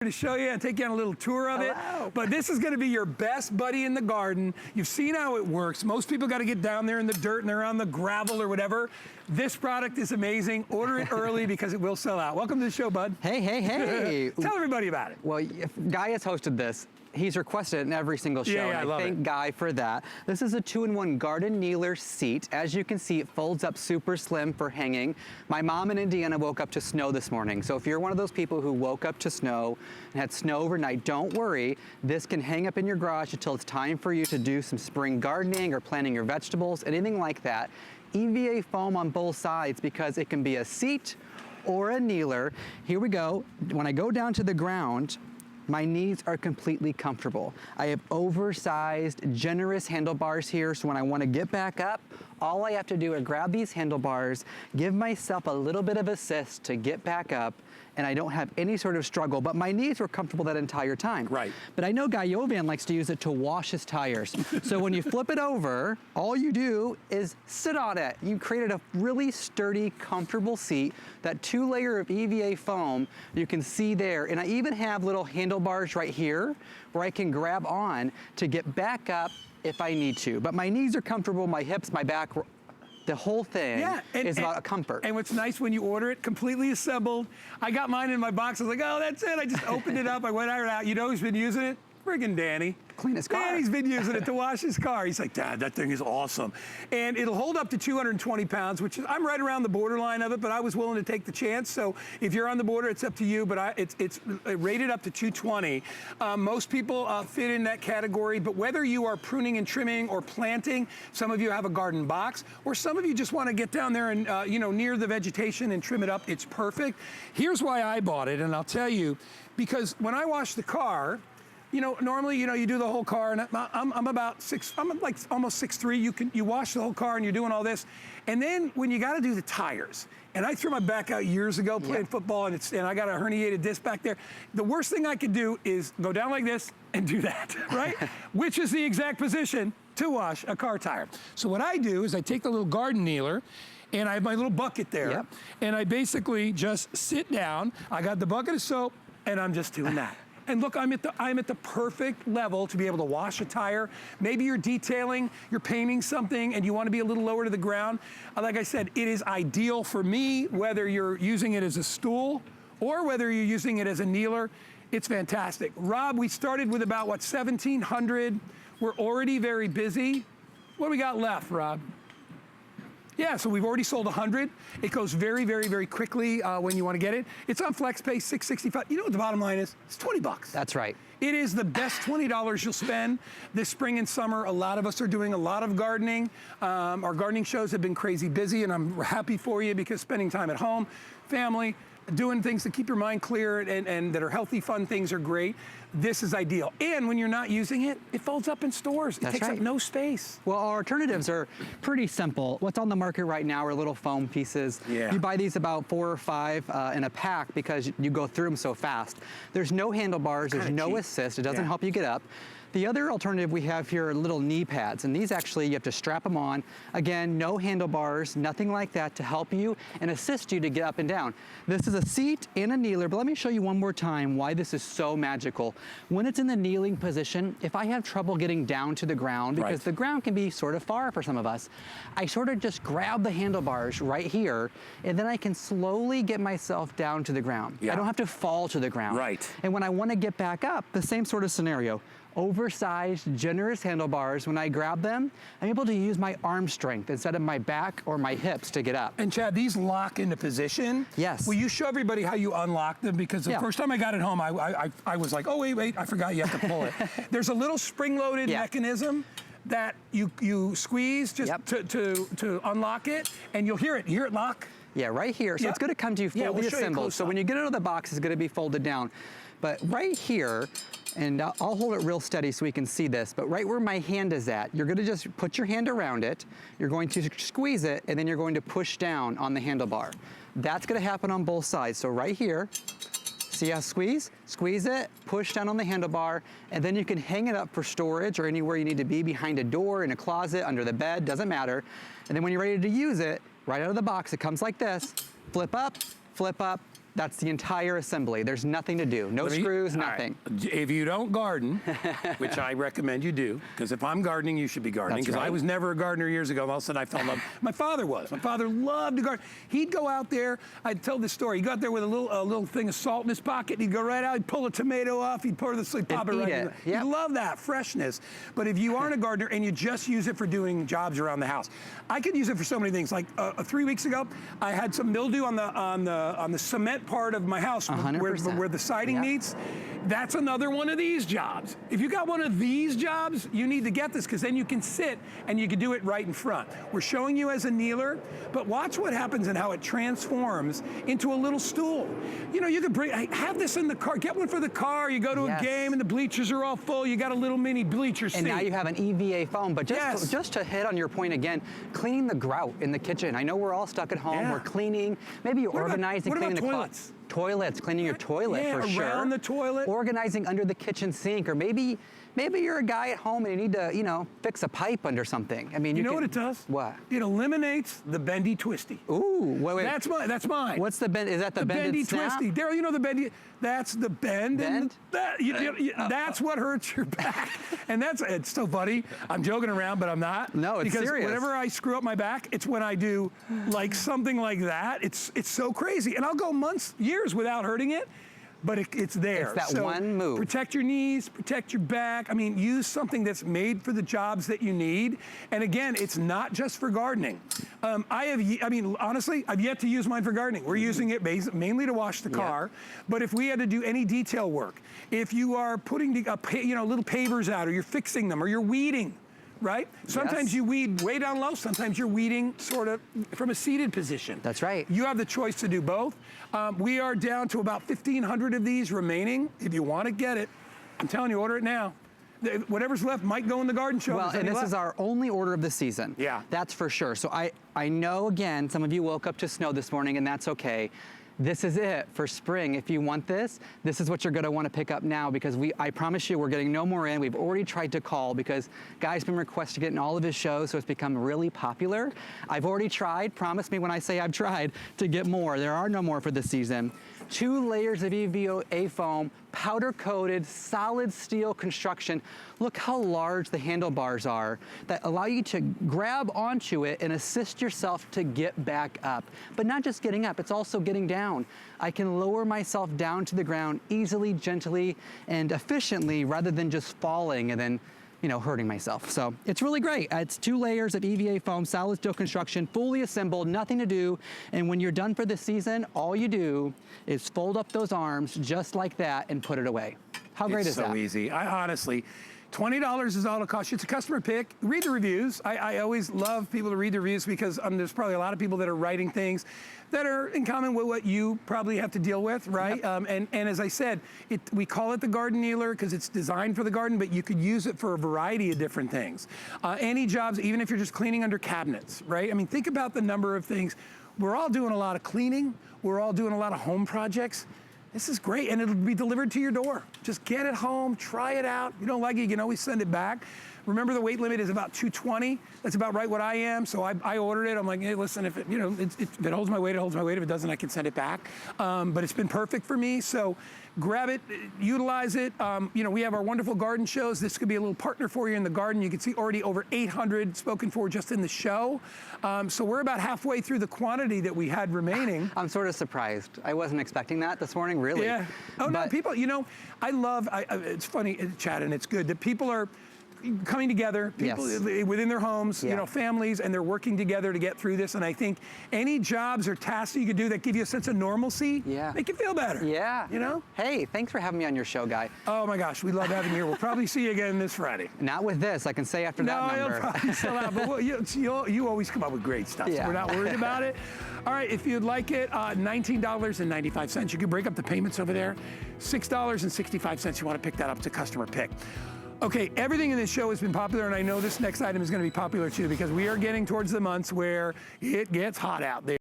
To show you and take you on a little tour of it. But this is going to be your best buddy in the garden. You've seen how it works. Most people got to get down there in the dirt and they're on the gravel or whatever. This product is amazing. Order it early because it will sell out. Welcome to the show, bud. Hey, hey, hey. Tell everybody about it. Well, if Guy has hosted this. He's requested it in every single show. Yeah, and I thank Guy for that. This is a 2-in-1 garden kneeler seat. As you can see, it folds up super slim for hanging. My mom in Indiana woke up to snow this morning. So if you're one of those people who woke up to snow and had snow overnight, don't worry. This can hang up in your garage until it's time for you to do some spring gardening or planting your vegetables, anything like that. EVA foam on both sides because it can be a seat or a kneeler. Here we go. When I go down to the ground, my knees are completely comfortable. I have oversized, generous handlebars here, so when I want to get back up, all I have to do is grab these handlebars, give myself a little bit of assist to get back up, and I don't have any sort of struggle, but my knees were comfortable that entire time. Right. But I know Guy Jovan likes to use it to wash his tires. So when you flip it over, all you do is sit on it. You created a really sturdy, comfortable seat. That 2-layer of EVA foam, you can see there. And I even have little handlebars right here where I can grab on to get back up if I need to. But my knees are comfortable, my hips, my back, the whole thing is about comfort. And what's nice when you order it, completely assembled. I got mine in my box. I was like, oh, that's it. I just opened it up. I went out. You know who's been using it? Friggin' Danny. Clean his car. Danny's been using it to wash his car. He's like, Dad, that thing is awesome. And it'll hold up to 220 pounds, which is, I'm right around the borderline of it, but I was willing to take the chance. So if you're on the border, it's up to you, but it's rated up to 220. Most people fit in that category, but whether you are pruning and trimming or planting, some of you have a garden box, or some of you just want to get down there and, near the vegetation and trim it up, it's perfect. Here's why I bought it, and I'll tell you, because when I wash the car, normally, you do the whole car, and I'm about I'm like almost 6'3". You wash the whole car, and you're doing all this, and then when you got to do the tires, and I threw my back out years ago playing football, and I got a herniated disc back there. The worst thing I could do is go down like this and do that, right? Which is the exact position to wash a car tire. So what I do is I take the little garden kneeler, and I have my little bucket there, and I basically just sit down. I got the bucket of soap, and I'm just doing that. And look, I'm at the perfect level to be able to wash a tire. Maybe you're detailing, you're painting something, and you want to be a little lower to the ground. Like I said, it is ideal for me, whether you're using it as a stool or whether you're using it as a kneeler. It's fantastic. Rob, we started with about, 1,700. We're already very busy. What do we got left, Rob? Yeah, so we've already sold 100. It goes very, very, very quickly when you want to get it. It's on FlexPay, $665. You know what the bottom line is? It's 20 bucks. That's right. It is the best $20 you'll spend this spring and summer. A lot of us are doing a lot of gardening. Our gardening shows have been crazy busy, and I'm happy for you because spending time at home, family, doing things to keep your mind clear and that are healthy, fun things are great. This is ideal. And when you're not using it, it folds up in stores. It takes up no space. Well, our alternatives are pretty simple. What's on the market right now are little foam pieces. Yeah. You buy these about 4 or 5 in a pack because you go through them so fast. There's no handlebars, there's no assist. It doesn't help you get up. The other alternative we have here are little knee pads, and these actually, you have to strap them on. Again, no handlebars, nothing like that to help you and assist you to get up and down. This is a seat and a kneeler, but let me show you one more time why this is so magical. When it's in the kneeling position, if I have trouble getting down to the ground, because the ground can be sort of far for some of us, I sort of just grab the handlebars right here, and then I can slowly get myself down to the ground. I don't have to fall to the ground. And when I want to get back up, the same sort of scenario. Oversized, generous handlebars. When I grab them, I'm able to use my arm strength instead of my back or my hips to get up. And Chad, these lock into position. Yes. Will you show everybody how you unlock them? Because the first time I got it home, I was like, oh, wait, I forgot you have to pull it. There's a little spring-loaded mechanism that you squeeze just to unlock it, and you'll hear it lock. Yeah, right here. So it's going to come to you fully assembled. So when you get it out of the box, it's going to be folded down. But right here, and I'll hold it real steady so we can see this, but right where my hand is at, you're gonna just put your hand around it, you're going to squeeze it, and then you're going to push down on the handlebar. That's gonna happen on both sides. So right here, see how squeeze it, push down on the handlebar, and then you can hang it up for storage or anywhere you need to be, behind a door, in a closet, under the bed, doesn't matter. And then when you're ready to use it, right out of the box, it comes like this, flip up, That's the entire assembly. There's nothing to do. No screws, nothing. Right. If you don't garden, which I recommend you do, because if I'm gardening, you should be gardening, because I was never a gardener years ago. All of a sudden I fell in love. My father was. My father loved to garden. He'd go out there. I'd tell this story. He got there with a little thing of salt in his pocket. He'd go right out. He'd pull a tomato off. He'd pour the sleep, pop it right in. He'd love that freshness. But if you aren't a gardener and you just use it for doing jobs around the house, I could use it for so many things. Like 3 weeks ago, I had some mildew on the cement part of my house where the siding meets. That's another one of these jobs. If you got one of these jobs, you need to get this, because then you can sit and you can do it right in front. We're showing you as a kneeler, but watch what happens and how it transforms into a little stool. You know, you could have this in the car. Get one for the car. You go to a game and the bleachers are all full. You got a little mini bleacher seat. And now you have an EVA foam. But just to hit on your point again, cleaning the grout in the kitchen. I know we're all stuck at home. We're cleaning. Maybe you're organizing, cleaning the toilets? Toilets, cleaning your toilet for sure. Around the toilet. Organizing under the kitchen sink, or maybe you're a guy at home and you need to, fix a pipe under something. I mean, you know what it does? What? It eliminates the bendy twisty. Ooh, wait. That's mine. What's the bend? Is that the bendy snap? twisty? Daryl, you know the bendy. That's the bend. Bend? That's what hurts your back. And it's so funny. I'm joking around, but I'm not. No, it's serious. Because whenever I screw up my back, it's when I do like something like that. It's so crazy, and I'll go months, years without hurting it. But it's there. It's that one move. Protect your knees, protect your back. I mean, use something that's made for the jobs that you need. And again, it's not just for gardening. Honestly, I've yet to use mine for gardening. We're using it mainly to wash the car. But if we had to do any detail work, if you are putting little pavers out, or you're fixing them, or you're weeding, right? Sometimes you weed way down low. Sometimes you're weeding sort of from a seated position. That's right. You have the choice to do both. We are down to about 1,500 of these remaining. If you want to get it, I'm telling you, order it now. Whatever's left might go in the garden show. Well, and this is our only order of the season. Yeah. That's for sure. So I know, again, some of you woke up to snow this morning, and that's okay. This is it for spring. If you want this is what you're gonna wanna pick up now, because I promise you, we're getting no more in. We've already tried to call, because Guy's been requesting it in all of his shows, so it's become really popular. I've already tried, promise me when I say I've tried, to get more. There are no more for this season. 2 layers of EVA foam, powder-coated, solid steel construction. Look how large the handlebars are that allow you to grab onto it and assist yourself to get back up. But not just getting up, it's also getting down. I can lower myself down to the ground easily, gently, and efficiently, rather than just falling and then hurting myself. So it's really great. It's 2 layers of EVA foam, solid steel construction, fully assembled, nothing to do. And when you're done for the season, all you do is fold up those arms just like that and put it away. How great is that? It's so easy. I honestly, $20 is all it costs you. It's a customer pick. Read the reviews. I always love people to read the reviews, because there's probably a lot of people that are writing things that are in common with what you probably have to deal with, right? Yep. And as I said, we call it the garden kneeler because it's designed for the garden, but you could use it for a variety of different things. Any jobs, even if you're just cleaning under cabinets, right? I mean, think about the number of things. We're all doing a lot of cleaning. We're all doing a lot of home projects. This is great, and it'll be delivered to your door. Just get it home, try it out. If you don't like it, you can always send it back. Remember, the weight limit is about 220. That's about right what I am, so I ordered it. I'm like, hey, listen, if it holds my weight, it holds my weight. If it doesn't, I can send it back. But it's been perfect for me, so grab it, utilize it. We have our wonderful garden shows. This could be a little partner for you in the garden. You can see already over 800 spoken for just in the show. So we're about halfway through the quantity that we had remaining. I'm sort of surprised. I wasn't expecting that this morning, really. Yeah. No, people, it's funny, Chad, and it's good that people are coming together, people within their homes, families, and they're working together to get through this. And I think any jobs or tasks that you can do that give you a sense of normalcy, make you feel better. Yeah. Hey, thanks for having me on your show, Guy. Oh my gosh, we love having you here. We'll probably see you again this Friday. Not with this, I can say after that number. No, you'll probably sell out, but you always come up with great stuff, so we're not worried about it. All right, if you'd like it, $19.95. You can break up the payments over there. $6.65, you want to pick that up. It's a customer pick. Okay, everything in this show has been popular, and I know this next item is going to be popular too, because we are getting towards the months where it gets hot out there.